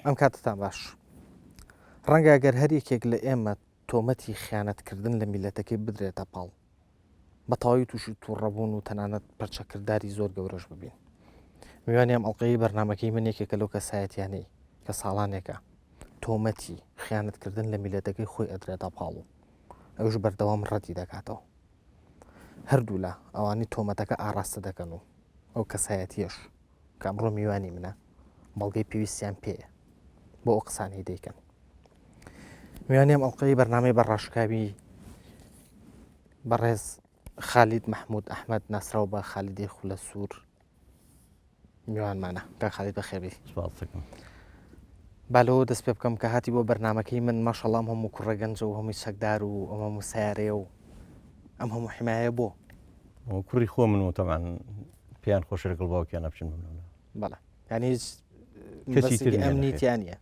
ئەم کاتتان باش ڕەنگە ئەگەر هەریەکێک لە ئێمە تۆمەتی خیانەتکردن لە میلەتەکەی بدرێتە پاڵ بە تەواوی تووشی تووڕەبوون و تەنانەت پەرچەکردداری زۆر گەورەش ببین. میوانی ئەم ئەڵلقەی بەرنمەکەی من یەکێکە لەو کەسایەتیانەی کە ساڵانێکە تۆمەتی خیانەتکردن لە میلەتەکەی خۆی ئەدرێتە پاڵ و ئەوش بەردەوام ڕەتی دەکاتەوە. هەردوو لە ئەوانی تۆمەتەکە ئاراستە دەکەن و ئەو کەسایەتیەش کە ئەمڕۆ میوانی منە بەڵگەی پێویستیان پێیە بۆ ئەو قسانی دەیکەن. میوانی ئەم ئەڵلقەی بەرنامەی بەڕاشکاوی بەڕێز خالید مححمود ئەحمەد ناسرااو بە خالیدی خولە سوور میوانمانە کە خالید بە خێبی بالەوە دەست پێ بکەم کە هاتی بۆ بەرنمەکەی من ماشەڵام هەموو کوڕەگەنج و هەمووی سەگدار و ئەمە موسیارێ و ئەم هەموو حمایە بۆ کوڕی خۆ من و تەمان پێیان خۆش لەگەڵ باوکیان نەبچن بەڵێ ینی هیچ کەسی ئەمنیتیان نیە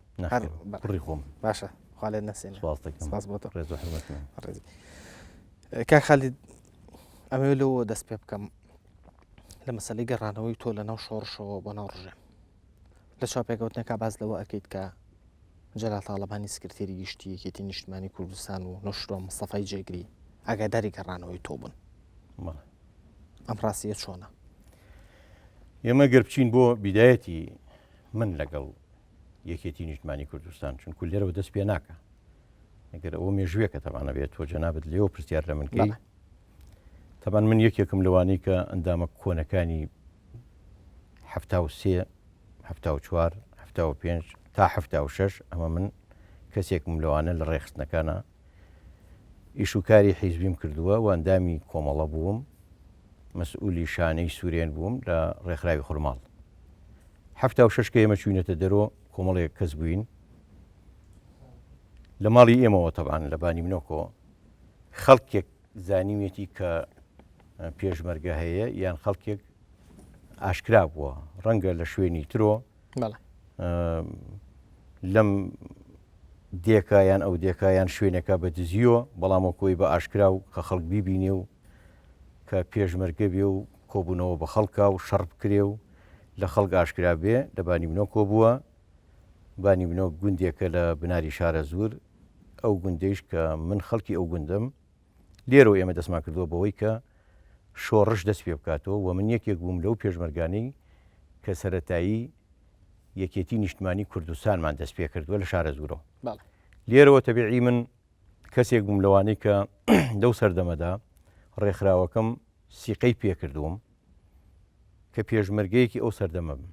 کوڕی خۆم باشە خاڵێت نەسێن سپاس بۆ ڕێز و حرمەتمان ڕێزی کا خالید ئەمێ لەوە دەست پێ بکەم لە مەسەلەی گەڕانەوەی تۆ لە ناو شۆڕشەوە بۆ ناو ڕژێ لە چاپێکەوتنەکە باز لەوە ئەەکەیت کە جەلال تاڵەبانی سکرتێری گشتی یەکێتی نیشتمانی کوردستان و نەشرۆ مستەفای جێگری ئاگاداری گەڕانەوەی تۆ بوون. ئەم ڕاستیە چۆنە؟ ئێمە گەر بچین بۆ بیدایەتی من لەگەڵ یەکێتی نیشتمانی کوردستان چونکو لێرەوە دەست پێ ناکە ئەگەر ئەوە مێژوێکە تەوانە بێت تۆ جەنابەت لێەوە پرسیار لە منکەی تەبان من یەکێکم لەوانەی کە ئەندامە کۆنەکانی 1970 1970 1975 تا 1976 ئەمە من کەسێکم لەوانە لە ڕێخستنەکانە ئیشوکاری حیزبیم کردووە و ئەندامی کۆمەڵە بووم مەسئولی شانەی سوورێن بووم لە ڕێکخراوی خورماڵ 1976 کە ئێمە چوینەتە دەرۆ کۆمەڵێک کەس بووین لە ماڵی ئێمەوە تەبان لە بانی منۆکۆ خەڵکێک زانیوێتی کە پێشمەرگە هەیە یان خەڵکێک ئاشکرا بووە ڕەنگە لە شوێنی ترۆ لەم دێکایان ئەو دێکایان شوێنەکە بە دزیوە بەڵامە کۆی بە ئاشکرا و کە خەڵک بیبینێ و کە پێشمەرگە بێ و کۆبوونەوە بە خەڵکا و شەڕ بکرێ و لە خەڵک ئاشکرا بێ لە بانی منۆ کۆ بووە بانی منۆ گوندێکە لە بناری شارە زوور ئەو گوندەیش کە من خەڵکی ئەو گوندم لێرەوە ئێمە دەستمان کردووە بەوەی کە شۆڕش دەست پێ بکاتەوە و من یەکێک بووم لەو پێشمەرگانەی کە سەرەتایی یەکێتی نیشتمانی کوردستانمان دەست پێ کردووە لە شارە زوورەوە لێرەوە تەبیعی من کەسێک بووم لەوانەی کە لەو سەردەمەدا ڕێکخراوەکەم سیقەی پێ کردووم کە پێشمەرگەیەکی ئەو سەردەمە بم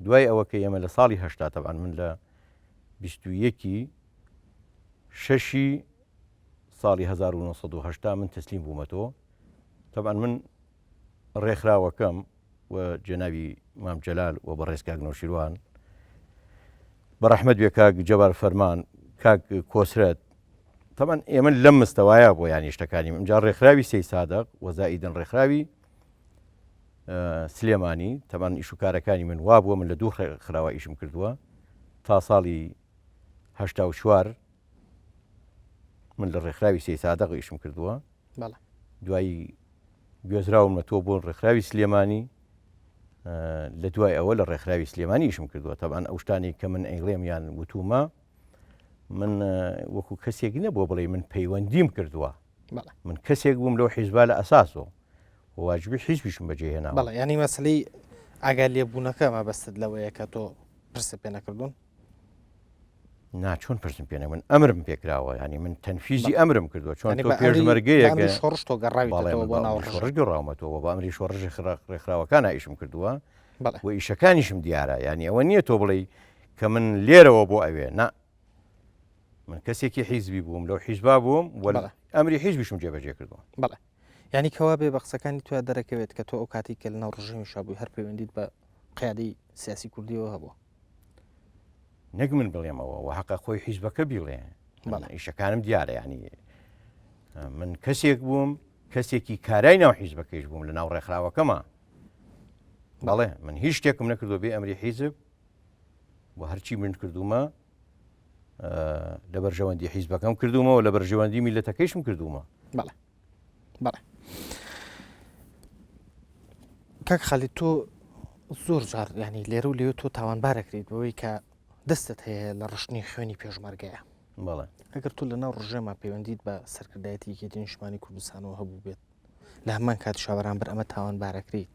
دوای ئەوە کە ئێمە لە ساڵی هەشتا تەبان من لە 21 شەشی ساڵی 1970 من تەسلیم بوومەتەوە تەبان من ڕێکخراوەکەم و جەناوی مام جەلال و بە ڕێزکاک نەوشیروان بە ڕەحمەت بێ کاک جەبار فەرمان کاک کۆسرەت تەبان ئێمە لەم مستەوایە بۆ یانی شتەکانی ئەمجا ڕێکخراوی سەی سادەق وەزائیدەن ڕێکخراوی سلێمانی تەبان ئیشوکارەکانی من وا بووە من لە دوو ڕێکخراوە ئیشم کردووە تا ساڵی 1970 من لە ڕێکخراوی سەی سادەق ئیشم کردووە دوایی گوێزراوم لە تۆ بۆن ڕێکخراوی سلێمانی لە دوای ئەوە لە ڕێکخراوی سلێمانی ئیشم کردووە تەبان ئەو شتانی کە من ئەیڵێمیان وتومە من وەکو کەسێک نەبووە بڵێ من پەیوەندیم کردووە من کەسێک بووم لەو حیزبا لە ئەساسەوە واجبی حیزبیشم بەجێهێنا بەڵێ ینی مەسلەی ئاگال لێبوونەکە مەبەستت لەوەیە کە تۆ پرسە پێ نەکردوون ناچۆن پرسم پێنە من ئەمرم پێکراوە ینی من تەنفیزی ئەمرم کردووە چۆن تۆ پێشمەرگەیەکە شۆڕش تۆ گەڕاویتەوە بۆ ناو شۆڕش گەڕاومەتەوە بە ئەمری شۆڕژی ڕێکخراوەکانە ئیشم کردووە و ئیشەکانیشم دیارە ینی ئەوە نییە تۆ بڵێ کە من لێرەوە بۆ ئەوێ نا من کەسێکی حیزبی بووم لەو حیزبا بووم ئەمری حیزبیشم جێبەجێ کردووە بەڵێ ینی کەوا بێ بە قسەکانی توە دەرەکەوێت کە تۆ ئەو کاتی کە لە ناو ڕژێمی شابووی هەر پەیوەندیت بە قیادەی سیاسی کوردیەوە هەبووە نەک من بڵێمەوە و حەقە خۆی حیزبەکە بیڵێ ئیشەکانم دیارە ینی من کەسێک بووم کەسێکی کارای ناو حیزبەکەیش بووم لە ناو ڕێکخراوەکەمە بەڵێ من هیچ شتێکم نەکردووە بێ ئەمری حیزب و هەرچی من کردومە لە بەرژەوەندی حیزبەکەم کردومەوە لە بەرژەوەندی میلەتەکەیشم کردومە بەڵێ بەڵێ کاک خەلید تۆ زۆر جار ینی لێرە و لێو تۆ تاوانبارەکریت بەوەی کە دەستت هەیە لە ڕشتنی خوێنی پێشمەرگەیە بەڵێ ئەگەر تو لەناو ڕژێمە پەیوەندیت بە سەرکردایەتیەکی نیشتمانی کوردستانەوە هەبوو بێت لە هەمان کات شاوەڕان ئەمە تاوان بارەکریت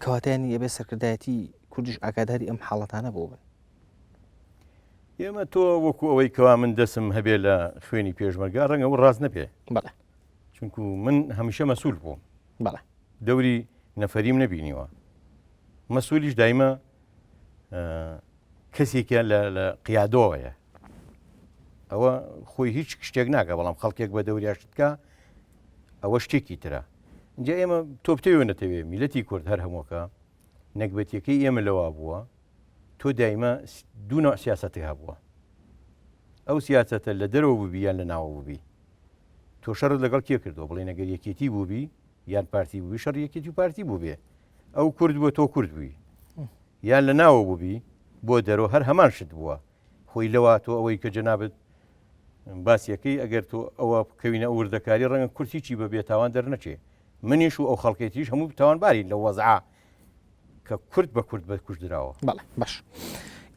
کەواتیانی ئەبێ سەرکردایەتی کوردیش ئاگاداری ئەم حاڵەتانە بۆ بن ئێمە تۆ وەکو ئەوەی کەوا من دەسم هەبێ لە خوێنی پێشمەرگا ڕەنگە و ڕاست نەپێ بەڵێ چونکو من هەمیشە مەسوول بووم بەڵێ دەوری نەفەریم نەبینیوە مەسوولیش دایمە کەسێکیان لە قیادۆوەیە ئەوە خۆی هیچ شتێک ناکە بەڵام خەڵکێک بە دەوریاشتکە ئەوە شتێکی ترە اینجا ئێمە تۆ بتەوێ نەتەوێ میلەتی کورد هەر هەمووکە نەکبەتیەکەی ئێمە لەوا بووە تۆ دایمە دوو سیاسەتی هەبووە ئەو سیاسەتە لە دەرەوە بووبی یان لە ناوە بووبی تۆ شەڕت لەگەڵ کێ کردەوە بڵێ نەگەر یەکێتی بووبی یان پارتی بووبی شەڕ یەکێتی و پارتی بوو بێ ئەو کورد بووە تۆ کورد بووی یان لە ناوە بووبی بۆ دەرەوە هەر هەمان شت بووە خۆی لەوە تۆ ئەوەی کە جەنابەت باسیەکەی ئەگەر تۆ ئەوە بکەوینە وردەکاری ڕەنگە کورتیی بە بێتاوان دەرنەچێ منیش و ئەو خەڵکێتیش هەموو تاوانباری لە وەزعا کە کورد بە کورد بە کوژدراوە بەڵێ باش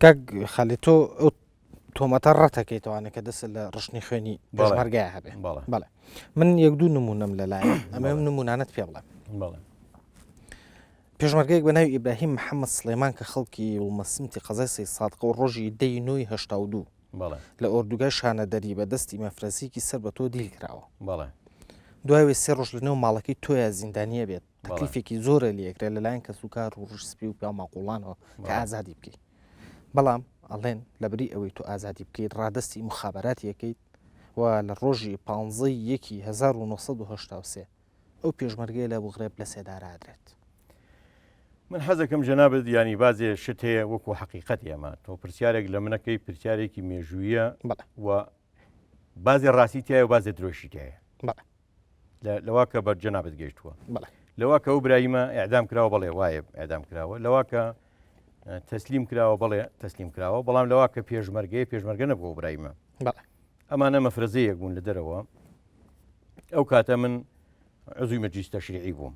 کاک خاڵێت تۆ ئەو تۆمەتە ڕەتەکەیتوانە کە دەست لە ڕشنی خوێنی پێشمەرگای هەبێ بەڵێ من یەک دوو نمونەم لەلایەن ئەمە نمونانەت پێ بڵێم پێشمەرگەیەک بە ناوی ئیبراهیم محەممەد سلێمان کە خەڵکی وڵمەسمتی قەزای سەی سادقە و ڕۆژی دەی نوێی هەشتا و دوو لە ئۆردوگای شانە دەری بە دەستی مەفرەسیکی سەر بە تۆ دیل کراوە دوای سێ ڕۆژ لەنێو ماڵەکەی تۆیە زیندانیە بێت تەکلیفێکی زۆرە لەکرێ لەلایەن کە سوکار و ڕژسپی و پیا ماقوڵانەوە کە ئازادی بکەیت بەڵام ئەڵێن لەبری ئەوەی تۆ ئازادی بکەیت ڕادستی مخابراتی یەکەیت و لە ڕۆژی 1970 ئەو پێشمەرگەی لە بغرێب لە سێدارادرێت من حەزەکەم جەنابەت ینی بازێ شت هەیە وەکو حەقیقەت ئێمە تۆ پرسیارێک لە منەکەی پرسیارێکی مێژوویە و بازێ ڕاستی تایە و بازێ درۆشی تایە لەوا کە بە جەنابەت گەیشتووە لەوا کە ئەو برایمە ئەعدام کراوە بەڵێ وایە ئەعدام کراوە لەوا کە تەسلیم کراوە بەڵێ تەسلیم کراوە بەڵام لەوا کە پێشمەرگە نەبووە برایمە ئەمانە مەفرەزەیەک بوون لە دەرەوە ئەو کاتە من عزوی مەجلیس تەشریعی بووم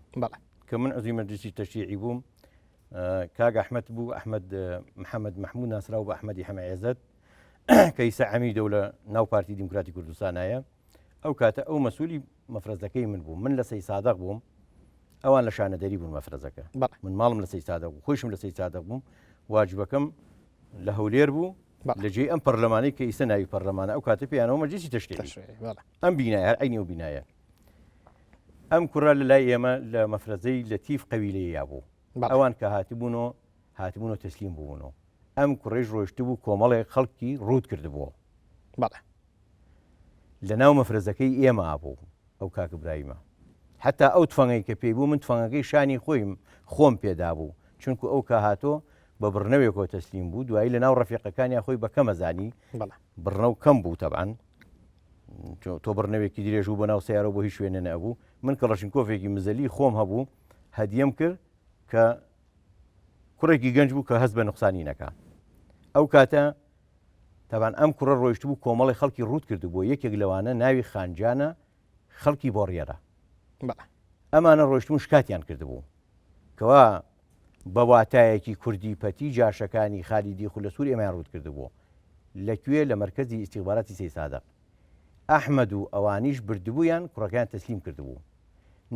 کە من عزوی مەجلیسی تەشریعی بووم کاک ئەحمەد بوو ئەحمەد محەممەد محموود ناسراو بە ئەحمەدی حەمەعێزەت کە ئیسا عەمیدە و لە ناو پارتی دیموکراتی کوردستانایە ئەو کاتە ئەو مەسوولی مەفرەزەکەی من بوو من لە سەی سادەق بووم ئەوان لە شانەدەری بوون مەفرەزەکە من ماڵم لە سەی سادەق بوو خۆشم لە سەی سادەق بووم واجبەکەم لە هەولێر بوو لە جێ ئەم پەرلەمانی کە ئیسە ناوی پەرلەمانە ئەو کاتە پێیانەوە مەجلیسی تەشریعی ئەم بینایە هەر عینی و بینایە ئەم کوڕە لە لای ئێمە لە مەفرەزەی لە تیف قەویلەیە بوو ئەوان کە هاتبوونەوە تەسلیم بوونەوە ئەم کوڕێژ ڕۆیشت بوو کۆمەڵێک خەڵکی ڕوود کردبووە لە ناو مەفرەزەکەی ئێمە بوو ئەو کاک برایمە حتا ئەو تفەنگەی کە پێی بوو من تفەنگەکەی شانی خۆم پێدا بوو چونکو ئەو کە هاتۆ بە بڕنەوێکەوە تەسلیم بوو دوایی لە ناو ڕەفیقەکانی خۆی بە کەمەزانی بڕنە و کەم بوو تەبعاً تۆ بڕنەوێکی درێژ و بە ناو سیارە بۆ هیچ شوێنە نەبوو من کەڵەشنکۆفێکی مزەلی خۆم هەبوو هەدیەم کرد کە کوڕێکی گەنج بوو کە هەست بە نوقسانی نەکا ئەو کاتە تەبعاً ئەم کوڕە ڕۆیشت بوو کۆمەڵی خەڵکی ڕوود کرد بۆ یەکێک لەوانە ناوی خانجانە خەڵکی بۆڕیێرە ئەمانە ڕۆیشتبوون شکاتیان کردبوو کەوا بە واتایەکی کوردی پەتی جاشەکانی خالیدی خولەسوور ئێمەیان ڕوود کردبوو لەکوێ لە مەرکەزی ئیستیخباراتی سەی سادەق ئەحمەد و ئەوانیش بردبوویان کوڕەکەیان تەسلیم کردبوو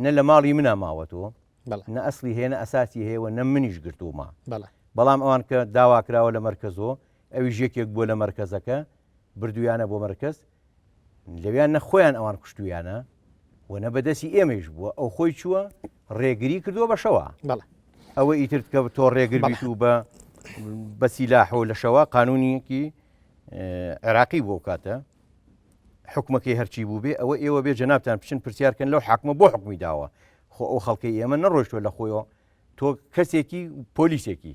نە لە ماڵی منە ماوەتەوە نە ئەسلی هەیە نە ئەساسی هەیەوە نە منیش گرتوومە بەڵام ئەوان کە داوا کراوە لە مەرکەزەوە ئەویش یەکێک بووە لە مەرکەزەکە بردویانە بۆ مەرکەز لەویان نە خۆیان ئەوان کوشتویانە و نە بەدەستی ئێمەش بووە ئەو خۆی چووە ڕێگری کردووە بەشەوە ئەوە ئیتر کە تۆ ڕێگر بیت و بە سیلاحەوە لە شەوە قانونیەکی عێراقی بۆ کاتە حکومەکەی هەرچی بوو بێ ئەوە ئێوە بێ جەنابتان بچن پرسیارکەن لەو حاکمە بۆ حکمی داوە خۆ ئەو خەڵکی ئێمە نەڕۆیشتوە لە خۆیەوە تۆ کەسێکی پۆلیسێکی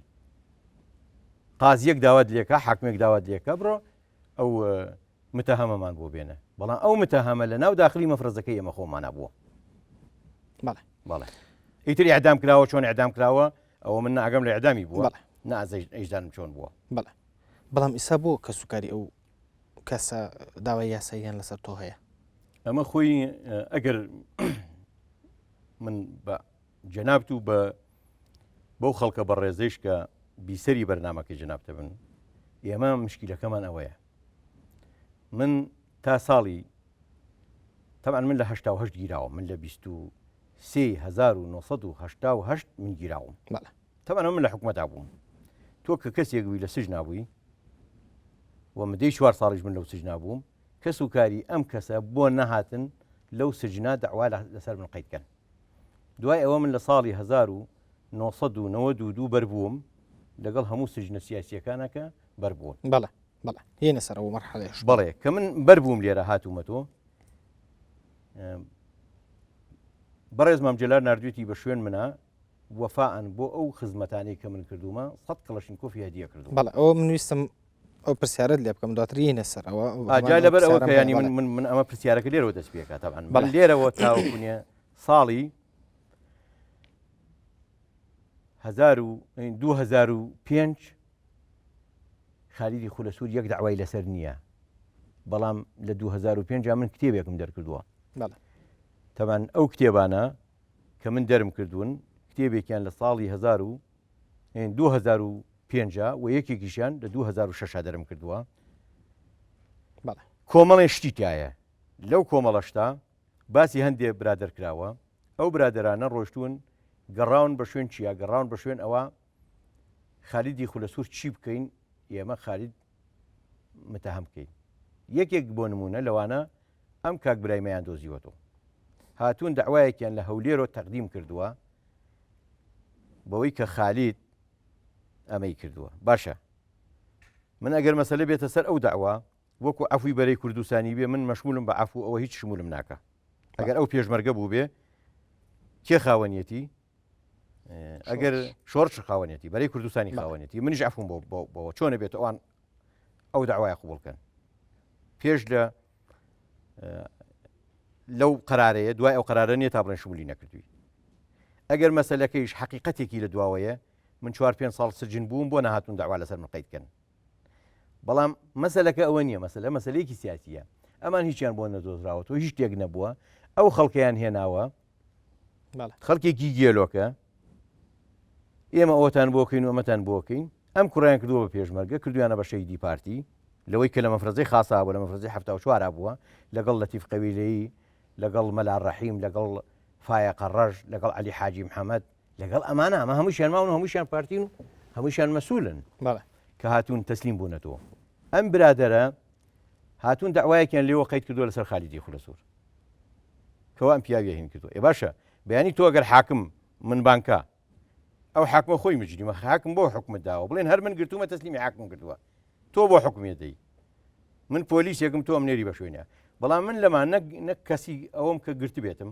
قازیەک داوات لێکە حاکمێک داوات لێکە بڕۆ ئەو متەهەمەمان بۆ بێنە بەڵام ئەو متەهەمە لە ناو داخلی مەفرەزەکەی ئێمە خۆمانە بووە بەڵێ ئیتر ئیعدام کراوە چۆن ئیعدام کراوە ئەوە من ناگەم لە ئیعدامی بووە نازە ئیجدانم چۆن بووە بەڵام ئیسا بۆ کە سوکاری ئەو کەسە داوای یاساییان لەسەر تۆ هەیە ئەمە خۆی ئەگەر من بە جەنابت و بەو خەڵکە بە ڕێزەیش کە بیسەری بەرنامەکەی جەنابتە بن ئێمە مشکلەکەمان ئەوەیە من تا ساڵی طبعا من لە 1970 گیراوە من لە 23,988 من گیراوم طبعا من لە حکومەتا بووم تۆ کە کەسێک بووی لە سژنا بووی و مدەی 4 ساڵیش من لەو سژنا بووم کەس و کاری ئەم کەسە بۆ نەهاتن لەو سژنا دەعوا لەسەر من قەیدکەن دوای ئەوە من لە ساڵی 1992 بەربووم لەگەڵ هەموو سژنە سیاسیەکانەکە بەربوون بەڵێ بەڵێ هێنە سەرەوە مەرحەلەیەش بەڵێ کە من بەربووم لێرە هاتوومەتۆ بەڕێزمام جەلال نردوێتی بە شوێن منە وەفاعەن بۆ ئەو خزمەتانەی کە من کردومە 100 کڵەشنکۆفی هەدیە کردوم بەڵێ ئەوە من ویستم ئەو پرسیارت لێ بکەم دواتر هێنە سەرەوە جا لەبەر ئەوە کە ینی من ئەمە پرسیارەکە لێرەوە دەست پێکات تەبعاً لێرەوە تاوەکوونیە ساڵی 2005 خالیدی خولەسوور یەک دەعوای لەسەر نییە بەڵام لە 2005 من کتێبێکم دەرکردووە تەبعاً ئەو کتێبانە کە من دەرم کردوون کتێبێکیان لە ساڵی 2005 و یەکێکیشیان لە 2006 دەرم کردووە کۆمەڵێ شتی تایە لەو کۆمەڵەشتا باسی هەندێک برادەر کراوە ئەو برادەرانە ڕۆشتون گەڕاون بە شوێن چیە گەڕاون بە شوێن ئەوە خالیدی خولەسوور چی بکەین ئێمە خالید متەهم بکەین یەکێک بۆ نمونە لەوانە ئەم کاک برایمەیان دۆزیوەتەوە هاتوون دەعوایەکیان لە هەولێرۆ تەقدیم کردووە بەوەی کە خالید ئەمەی کردووە باشە من ئەگەر مەسەلە بێتە سەر ئەو داوا وەکو ئەفوی بەرەی کوردستانی بێ من مەشمولم بە ئەفو ئەوە هیچ شمولم ناکە ئەگەر ئەو پێشمەرگە بوو بێ کێ خاوەنیەتی ئەگەر شۆڕش خاوەنێتی بەرەی کوردستانی خاوەنێتی منیش ئەفوم بۆ چۆنە بێت ئەوان ئەو داوای قبولکەن پێش لەو قرارەیە دوای ئەو قرارە نیە تا بڵێن شمولی نەکردووی ئەگەر مەسەلەکەیش حەقیقەتێکی لە دواوەیە من 4-5 ساڵ سجن بووم بۆ نەهاتون داوا لەسەر من قەیدکەن بەڵام مەسەلەکە ئەوە نییە مەسەلەیەکی سیاسیە ئەمان هیچیان بۆ نەدۆزراوەتەوە هیچ شتێک نەبووە ئەو خەڵکیان هێناوە خەڵکێکی گێلۆکە ئێمە ئەوەتان بۆکەین و ئەمەتان بۆکەین ئەم کوڕیان کردووە بە پێشمەرگە کردویانە بە شەیدی پارتی لەوەی کە لە مەفرەزەی خاسا بوو لە مەفرەزەی 74 بووە لەگەڵ لەتیف قەویلەیی لەگەڵ مەلا ڕەحیم لەگەڵ فایق ڕەژ لەگەڵ عەلی حاجی محەممەد لەگەڵ ئەمانە ئەمە هەمووشیان ماون و هەمووشیان پارتین و هەمووشیان مەسوولن کە هاتوون تەسلیم بوونەتەوە ئەم برادەرە هاتوون داوایەکیان لێوە قەید کردووە لەسەر خالیدی خولەسوور کەوا ئەم پیاویە هین کردووە ێ باشە بەیانی تۆ ئەگەر حاکم من بانکە ئەو حاکمە خۆی مجریمە حاکم بۆ حکومت داوە بڵێن هەر من گرتومە تەسلیمی حاکم کردووە تۆ بۆ حکومێ دەی من پۆلیسێکم تۆ ئەم نێری بە شوێنە بەڵام من لەمان نەک کەسی ئەوەم کە گرتی بێتم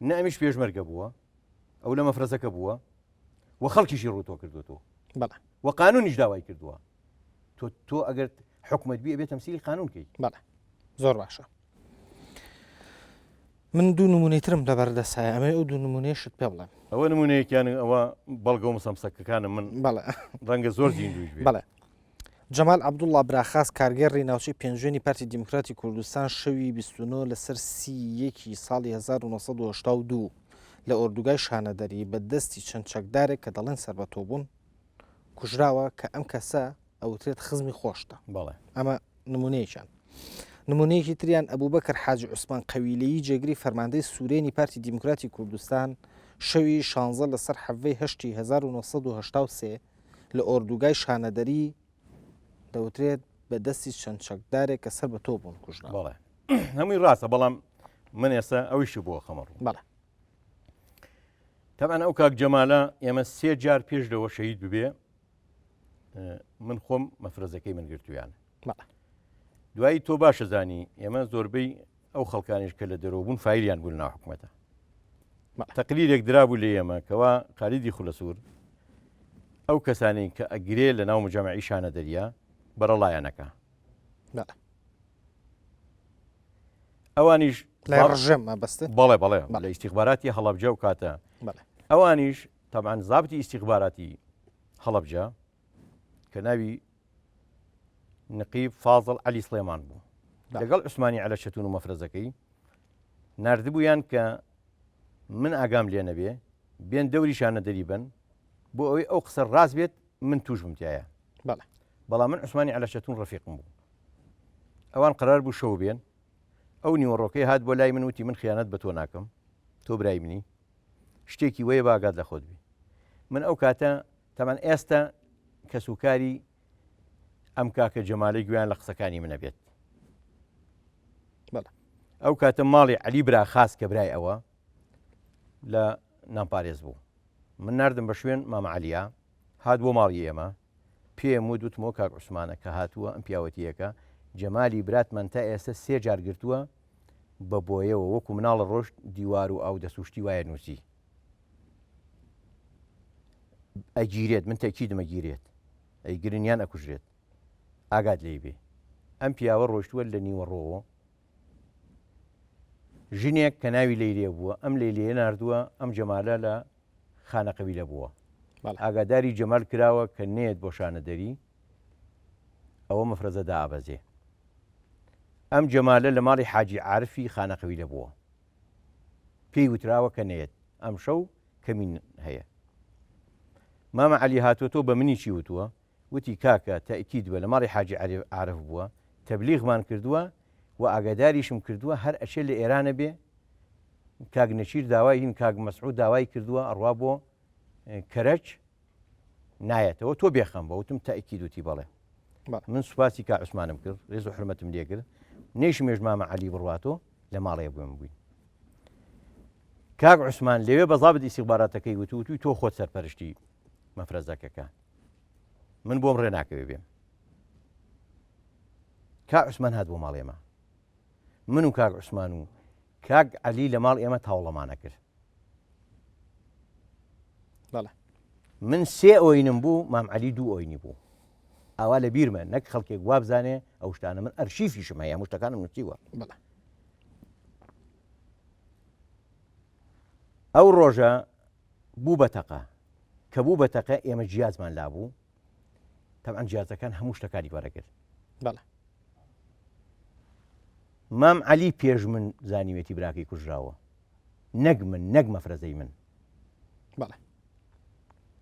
نە ئەمیش پێشمەرگە بووە ئەو لە مەفرەزەکە بووە و خەڵکیشی ڕوتۆ کردوەوە و قانونیش داوای کردووە تۆ ئەگەر حکومت بێ بێت تەمسیلی قانونکەی زۆر باشە من دوو نمونەیترم لە بەردەسایە ئەمە ئەو دوو نمونەیەشت پێ بڵێم ئەوە نمونەیەکیان ئەوە بەڵگە و مسەمسەکەکانم من ڕەنگە زۆر زیندویش بێ بەڵێ جەمال عەبدوڵڵا براخاس کارگەڕی ناوچەی پێنجوێنی پارتی دیموکراتی کوردستان شەوی 29 لەسەر 31 ساڵی 1982 لە ئۆردوگای شانەدەری بە دەستی چەند چەکدارێک کە دەڵێن سەربەتۆ بوون کوژراوە کە ئەم کەسە ئەوترێت خزمی خۆشتە ئەمە نمونەیەکیان نمونەیەکی تریان ئەبوبەکر حاجی عوسمان قەویلەیی جێگری فەرماندەی سوورێنی پارتی دیموکراتی کوردستان شەوی 16 لەسەر حەڤەی هەشتی 1983 لە ئۆردوگای شانەدەری دەوترێت بە دەستی چەند چەکدارێک کە سەر بە تۆ بوون کوژراوە هەمووی ڕاستە بەڵام من ئێستا ئەویش بۆ خەمەڕ تەبعاً ئەو کاک جەمالە ئێمە 3 جار پێش لەوە شەهید ببێ من خۆم مەفرەزەکەی من گرتویان دوایی تۆ باشە زانی ئێمە زۆربەی ئەو خەڵکانیش کە لە دەرەوە بوون فایلیان بوون ناو حکومەتە تەقلیرێک درابوو لە ئێمە کەوا خالیدی خولەسوور ئەو کەسانی کە ئەگرێ لە ناو مجەمەعی شانەدەریە بەرەڵایەنەکە ئەوانیش ڕژەمە بەستە بەڵێ لە ئیستیخباراتی هەڵەبجە و کاتە ئەوانیش تەبعاً زابتی ئیستیخباراتی هەڵەبجە کە ناوی نقیب فازڵ عەلی سڵێمان بوو لەگەڵ عوسمانی عەلەشەتون و مەفرەزەکەی ناردبوویان کە من ئاگام لێ نەبێ بێن دەوری شانەدەری بن بۆ ئەوەی ئەو قسە ڕاست بێت من توش بمتیایە بەڵام من عوسمانی عەلەشەتون ڕەفیقم بوو. ئەوان قرار بوو شەو بێن. ئەو نیوەڕۆکەی هات بۆ لای من وتی من خیانەت بە تۆ ناکەم، تۆ برای منی، شتێکی وەیە باگات لە خۆت بی. من ئەو کاتە تەمان ئێستا کەسوکاری ئەم کاکە جەمالەی گویان لە قسەکانی منە بێت. ئەو کاتە ماڵی عەلی برا خاس کە برای ئەوە لە نامپارێز بوو. من ناردم بە شوێن مامە عەلیە، هات بۆ ماڵی ئێمە، پێم وتمەوە کاک عوسمانە کە هاتووە ئەم پیاوەتیەکە جەمالی براتمان تا ئێستا 3 جار گرتووە بە بۆیەوە وەکو مناڵە ڕۆژ دیوار و ئاو دەسوشتی وایە نووسی. ئەگیرێت من تەکید مەگیرێت، ئەیگرنیان ئەکوژرێت، ئاگات لێی بێ. ئەم پیاوە ڕۆشتووە لە نیوەڕۆوە، ژنێک کە ناوی لەیلێ بووە، ئەم لەیلێ ناردووە ئەم جەمالە لە خانەقەویلە بووە. ئاگاداری جەمال کراوە کە نێت بۆ شانەدەری ئەوە مەفرەزە دائەبەزێ. ئەم جەمالە لە ماڵی حاجی عارفی خانەقەویلە بووە، پێی وتراوە کە نێت ئەم شەو کەمین هەیە. مامە عەلی هاتوۆتۆ بە منی چی وتووە؟ وتی کاکە تەئکید بە لە ماڵی حاجی عارف بووە، تەبلیغمان کردووە و ئاگاداریشم کردووە هەر ئەچێ لە ئێرانە بێ. کاک نەچیر داوای هین کاک مەسعود داوای کردووە ئەڕوا بۆ کەرەج نایەتەوە، تۆ بێخەم بە وتم تەئکید وتی بەڵێ. من سوپاسی کا عوسمانم کرد، ڕێز و حرمەتم لێ کرد، نەیشمێژ مامە عەلی بڕواتۆ لە ماڵەیە بووم بووین. کاک عوسمان لەوێ بە ضابط ئیستیخباراتەکەی وتوی تۆ خۆت سەرپەرشتی مەفرەزەکەکە، من بۆم ڕێ ناکەوێ بێم. کاک عوسمان هات بۆ ماڵ ئێمە، من و کاک عوسمان و کاک عەلی لە ماڵ ئێمە تاوڵەمانە کرد. من 3 ئۆینم بوو، مام عەلی 2 ئۆینی بوو. ئاوا لە بیرمە نەک خەڵکێک وابزانێ ئەو شتانە، من ئەرشیفیشم هەیە، هەموو شتەکانم نووسیوە. ئەو ڕۆژە بوو بە تەقە، کە بوو بە تەقە ئێمە جیازمان لابوو، تەبعەن جیازەکان هەموو شتەکانی وەرەگرت. مام عەلی پێش من زانیوێتی براکەی کوژراوە، نەک من، نەک مەفرەزەی من.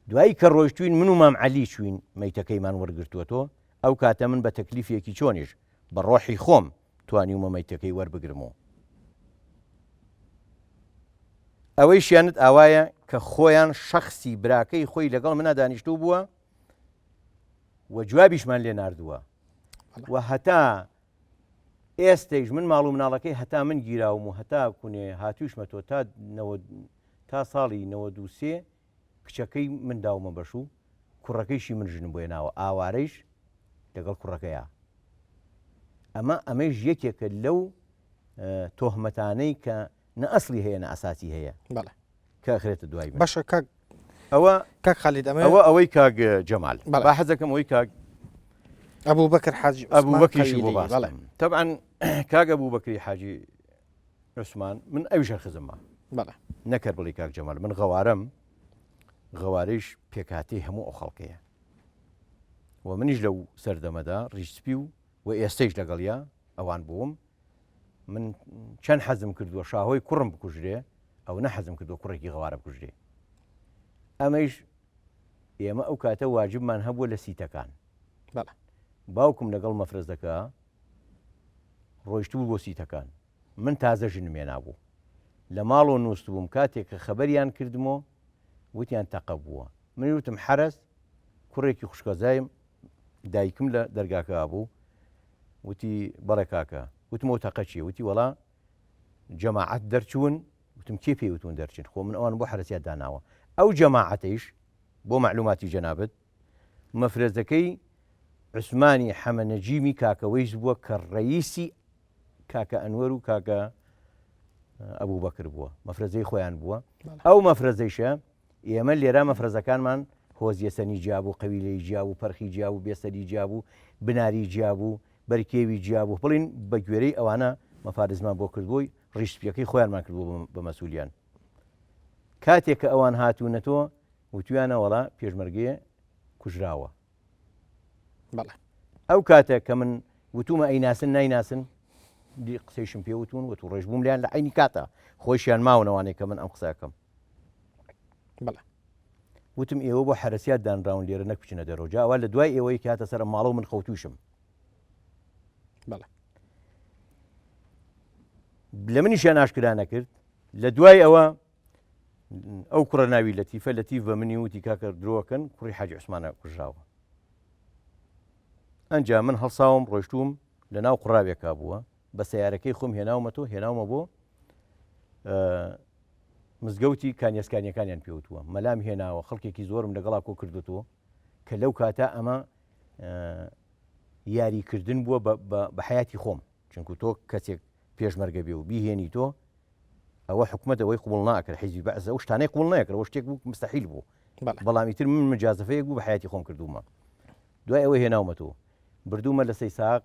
دوایی کە ڕۆیشتوین من و مام عەلی چوین مەیتەکەیمان وەرگرتووەتەوە، ئەو کاتە من بە تەکلیفێکی چۆنیش بە ڕۆحی خۆم توانیومە مەیتەکەی وەربگرمەوە. ئەوەی شیانت ئاوایە کە خۆیان شەخسی براکەی خۆی لەگەڵ منە دانیشتوو بووە و جوابیشمان لێ ناردووە و هەتا ئێستەیش من ماڵ و مناڵەکەی هەتا من گیراوم و هەتا کوێ هاتووشمەتەوە تا ساڵی 93 کچەکەی من داومە بەش و کوڕەکەیشی من ژنم بۆیە ناوە، ئاوارەیش لەگەڵ کوڕەکەیە. ئەمەش یەکێکە لەو تۆهمەتانەی کە نە ئەسلی هەیە نە ئەساسی هەیە کە خرێتە دوای باشە. ئەوە کاک خالید ئەوەی کاک جەمال با حەزەکەم ئەوەی کاک ئەبوو بەکر حاجی ئەبوو بەکریشی بۆ باڵێ. طبعاً کاک ئەبوو بەکری حاجی عوسمان من ئەویشە خزممە نەکرد بڵی کاک جەمال، من غەوارەم، غەوارەیش پێکهاتەی هەموو ئەو خەڵکەیە و منیش لەو سەردەمەدا ڕیشسپی و ئێستەیش لەگەڵیا ئەوان بووم. من چەند حەزم کردووە شاهۆی کوڕم بکوژرێ، ئەو نەحەزم کردووە کوڕێکی غەوارە بکوژرێ. ئەمەش ئێمە ئەو کاتە واجبمان هەبووە لە سیتەکان. باوکم لەگەڵ مەفرەزەکە ڕۆیشتبوو بۆ سیتەکان، من تازە ژنم هێنا بوو، لە ماڵەوە نووست بووم. کاتێک کە خەبەریان کردمەوە وتیان تەقە بووە، من وتم حەرەز، کوڕێکی خوشکەزایم دایکم لە دەرگاکە بوو، وتی بەڵێ کاکە، وتمەوە تەقە چییە؟ وتی وەڵا جەماعەت دەرچوون. وتم کێ پێی وتون دەرچن؟ خۆ من ئەوان بۆ حرەسیات داناوە. ئەو جەماعەتەیش بۆ معلوماتی جەنابەت مەفرەزەکەی عوسمانی حەمەنەجیمی کاکەوەیش بووە کە ڕەییسی کاکە ئەنوەر و کاکە ئەبوو بەکر بووە، مەفرەزەی خۆیان بووە. ئەو مەفرەزەیشە ئێمە لێرە مەفرەزەکانمان هۆزیەسەنی جیابوو، قەویلەی جیابوو، پەرخی جیابوو، بێسەری جیابوو، بناری جیابوو، بەرکێوی جیابوو، بڵین بە گوێرەی ئەوانە مەفارزمان بۆ کردبووی ڕیشپیەکەی خۆیانمان کردبوو بە مەسوولیان. کاتێک کە ئەوان هاتوونەتەوە وتویانە وەڵا پێشمەرگەیە کوژراوە. ئەو کاتێک کە من وتومە ئەیناسن نایناسن قسەیشم پێ وتون وت و ڕێژ بووم لیان لە عینی کاتە خۆشیان ماونەوانێک کە من ئەم قسەکەم. وتم ئێوە بۆ حرەسیات دانراون لێرە نەک بچنە دەرەوە جاوا لە دوای ئێوەی کاتە سەر ماڵە و من خەوتوشم بەڵێ لە منیشیان ئاشکرا نەکرد لە دوای ئەوە ئەو کوڕە ناوی لەتیفە لەتیف بە منی وتی کاکە درۆکەن کوڕی حاجی عوسمانە کوژراوە ئەنجا من هەڵساوم ڕۆیشتوم لە ناو قوڕاوێکا بووە بە سیارەکەی خۆم هێناومەتەوە هێناومە بۆ مزگەوتی کانیسکانیەکانیان پێوتووە مەلام هێناوە خەڵکێکی زۆرم لەگەڵا کۆ کردوەوە کە لەو کاتە ئەمە یاریکردن بووە بە حیاتی خۆم چونکو تۆ کەسێک پێشمەرگە بێ و بیهێنی تۆ ئەوە حکومەتەوەی قوڵ ناکرد حیزبی بەعزە و شتانەی قوڵ نەکرد ئەوە شتێک بوو مستەحیل بوو بەڵامی تر من مجازفەیەک بوو بە حیاتی خۆم کردومە دوای ئەوە هێناومەتەوە بردوومە لە سەی ساق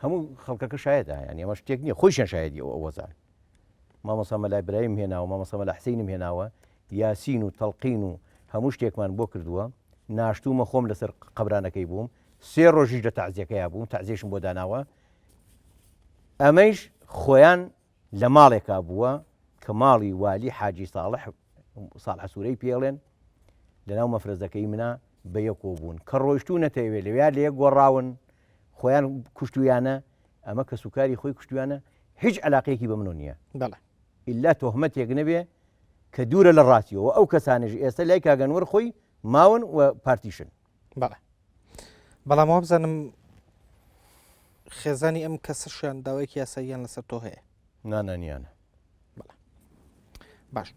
هەموو خەڵکەکە شایەتە ینی ئەمە شتێک نییە خۆشیان شایەتی ئەو ئەوەزان مامۆستا مەلای برایم هێناوە مامۆستا مەلا حسینم هێناوە یاسین و تەڵقین و هەموو شتێکمان بۆ کردووە ناشتومە خۆم لەسەر قەبرانەکەی بووم 3 ڕۆژیش لە تەعزیەکەیە بووم تەعزیەشم بۆ داناوە ئەمەیش خۆیان لە ماڵێکا بووە کە ماڵی والی حاجی ساڵح سوورەی پێڵێن لەناو مەفرەزەکەی منە بە یەکۆ بوون کە ڕۆیشتوو نەتەوێت لەوێ لە یەک گۆڕاون خۆیان کوشتویانە ئەمە کە سوکاری خۆی کوشتویانە هیچ علاقەیەکی بە منۆ نییە ئللا تۆهمەتێک نەبێ کە دوورە لە ڕاستیەوە ئەو کەسانێژ ئێستا لای کاگەنوەر خۆی ماون و پارتیشن بەڵام بزانم خێزانی ئەم کەسەشیان داوایکی یاساییان لەسەر تۆ هەیە نانانیانە باش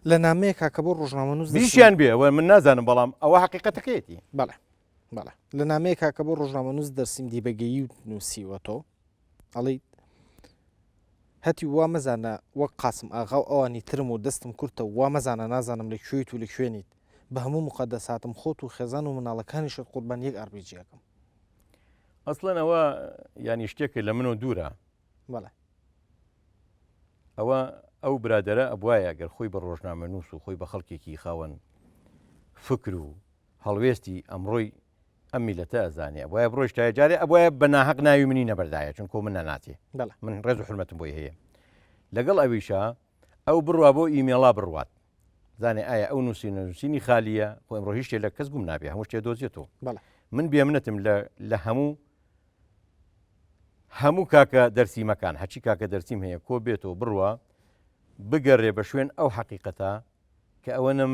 لە نامەیەکا کە بۆ ڕۆژنامە نووس بیشیان بێ ئەوە من نازانم بەڵام ئەوە حقیقەتەکەیەتی بەڵێ لە نامەیەکا کە بۆ ڕۆژنامە نووس دەرسیم دیبەگەیی و نووسیوە تۆ ئەڵی هەتی وا مەزانە وەک قاسم ئاغا و ئەوانی ترم و دەستم کورتە وا مەزانە نازانم لە کوێیت و لە کوێنیت بە هەموو مقەدەساتم خۆت و خێزان و مناڵەکانیشت قوربان یەک ئەربیجیەکەم ئەسڵەن ئەوە ینی شتێکە لە منەوە دوورە ئەوە ئەو برادەرە ئەبوایە گەر خۆی بە ڕۆژنامە نووس و خۆی بە خەڵکێکی خاوەن فکر و هەڵوێستی ئەمڕۆی ئەم میلەتە ئەزانێ ئەوە بڕۆی شتای جارێ ئەوە بە ناحەق ناوی منی نەبەردایە چونکۆ من نەناتێ من ڕێز و حرمەتم بۆی هەیە لەگەڵ ئەویشە ئەو بڕوا بۆ ئیمێڵا بڕوات زانێ ئایا ئەو نووسینی خالیە خۆ ئەمڕۆ هیچ شتێ لە کەس گوم نابێ هەموو شتێ دۆزیێتەوە من بێمنەتم لە هەموو کاکە دەرسیمەکان هەچی کاکە دەرسیم هەیە کۆ بێتەوە بڕوە بگەڕێ بە شوێن ئەو حەقیقەتە کە ئەوە نە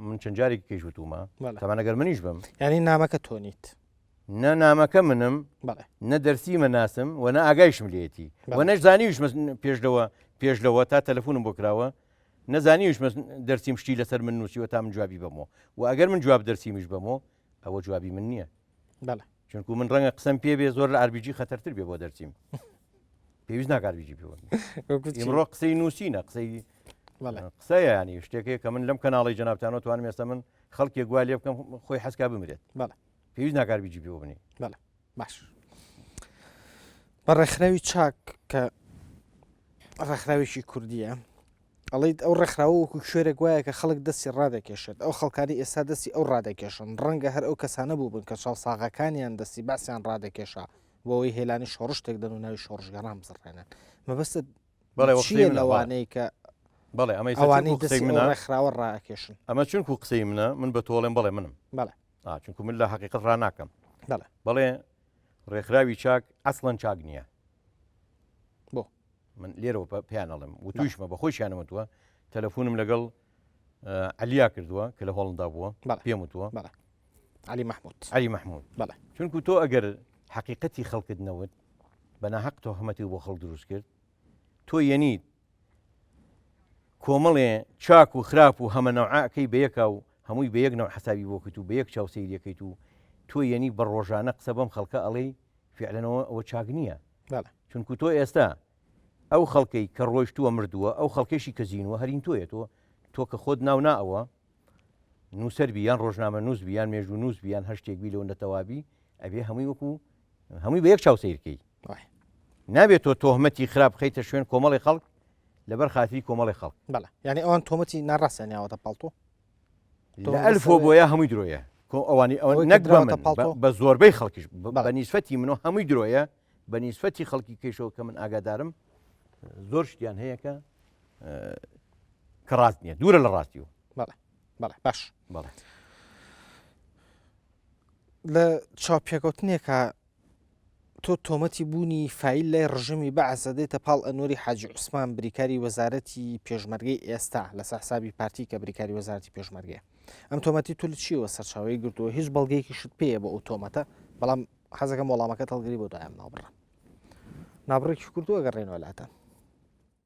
من چەند جارێکی کەیژوتومە تەمانەگەر منیش بم ینی نامەکە تۆنیت نە نامەکە منم نە دەرسیمە ناسم و نە ئاگایشم لێتی و نەش زانیوش پێشلەوە تا تەلەفۆنم بۆ کراوە نەزانیوش دەرسیم شتی لەسەر من نووسیوە تا من جوابی بمەوە و ئەگەر من جواب دەرسیمیش بمەوە ئەوە جوابی من نییە چونکو من ڕەنگە قسەم پێ بێ زۆر لە ئاربیجی خەتەرتر بێ بۆ دەرسیم پێویست ناکاربیجی پێوە ئمڕۆ قسەی نووسینە قسەیە ینی شتێکەیە کە من لەم کەناڵی جەنابتانەوە توانم ئێستا من خەڵکێک گوال لێ بکەم خۆی حەسکا بمرێت پێویست ناکاربیجی پێوە بنی باش بە ڕێکخراوی چاک کە ڕێکخراوێکی کوردیە ئەڵیت ئەو ڕێکخراوە وەکو شوێرێک وایە کە خەڵک دەستی ڕادێکێشێت ئەو خەڵکانی ئێستا دەستی ئەو ڕادێکێشن ڕەنگە هەر ئەو کەسانە بوو بن کە چاڵساغەکانیان دەستی باسییان ڕادێکێشا بۆەوەی هێلانی شۆڕشتێک دەن و ناوی شۆڕژگەران بزڕێنن مەبەستە لەوانەیە کە بەڵێ ئەوانەی ڕێکخراوە ڕاکێشن ئەمە چونکو قسەی منە من بە تۆڵێن بڵێ منم چونکو من لە حقیقت ڕناکەم بەڵێ ڕێکخراوی چاک ئەسڵەن چاک نییە بۆ من لێرەوە پیانەڵم و تویشمە بە خۆی شانەمەتوە تەلەفۆنم لەگەڵ عەلیا کردووە کە لە هۆڵندا بووە پێم وتووە عەلی مەحموود چونکو تۆ ئەگەر حقیقەتی خەڵکت نەوت بە ناحەق تۆهمەتی بۆ خەڵک دروست کرد تۆ یەنیت کۆمەڵێ چاک و خراپ و هەمە نەوعەکەی بەیەکا و هەمووی بە یەک نەوع حسابی بۆ کەیت و بە یەک چاوسەیریەکەیت و تۆ یەنی بە ڕۆژانە قسە بەم خەڵکە ئەڵێ فعلەنەوە ئەوە چاک نییە چونکو تۆ ئێستا ئەو خەڵکەی کە ڕۆیشتووە مردووە ئەو خەڵکێشی کە زیینوە هەرین تۆیە تۆ کە خۆت ناو ناوە نووسەر بیان ڕۆژنامە نووس بیان مێژوو نووس بیان هەر شتێک بی لەوە نەتەوابی ئەبێ هەمووی وەکو هەمووی بە یەک چاوسەیرکەی نابێت تۆ تۆهمەتی خراپ خەیتە شوێن کۆمەڵی خەڵک لەبەر خاتری کۆمەڵی خەڵک یعنی ئەوان تۆمەتی ناڕاستیانیاوەتە پاڵتۆ لە ئەلفۆ بۆیە هەمووی درۆیە ئەوانی نەک بە زۆربەی خەڵکیش بە نیسفەتی منۆ هەمووی درۆیە بە نیسفەتی خەڵکی کەیشەوە کە من ئاگادارم زۆر شتیان هەیە کە کە ڕاست نییە دوورە لە ڕاستیەوە بەڵێ باش بەڵێ لە چاوپێکوتنێکە تۆ تۆمەتی بوونی فیل لای ڕژمی بەعسە دێتە پاڵ ئەنووری حاجی عوسمان بریکاری وەزارەتی پێشمەرگەی ئێستا لە سەحسابی پارتی کە بریکاری وەزارەتی پێشمەرگێ ئەم تۆمەتی تو لە چیەوە سەرچاوی گرتووە هیچ بەڵگەیەکی شت پێەیە بە ئەو تۆمەتە بەڵام حەزەکەم وەڵامەکە هەڵگری بۆ دایان نابڕە نابڕێکی کردووە گەڕێنەوە لاتە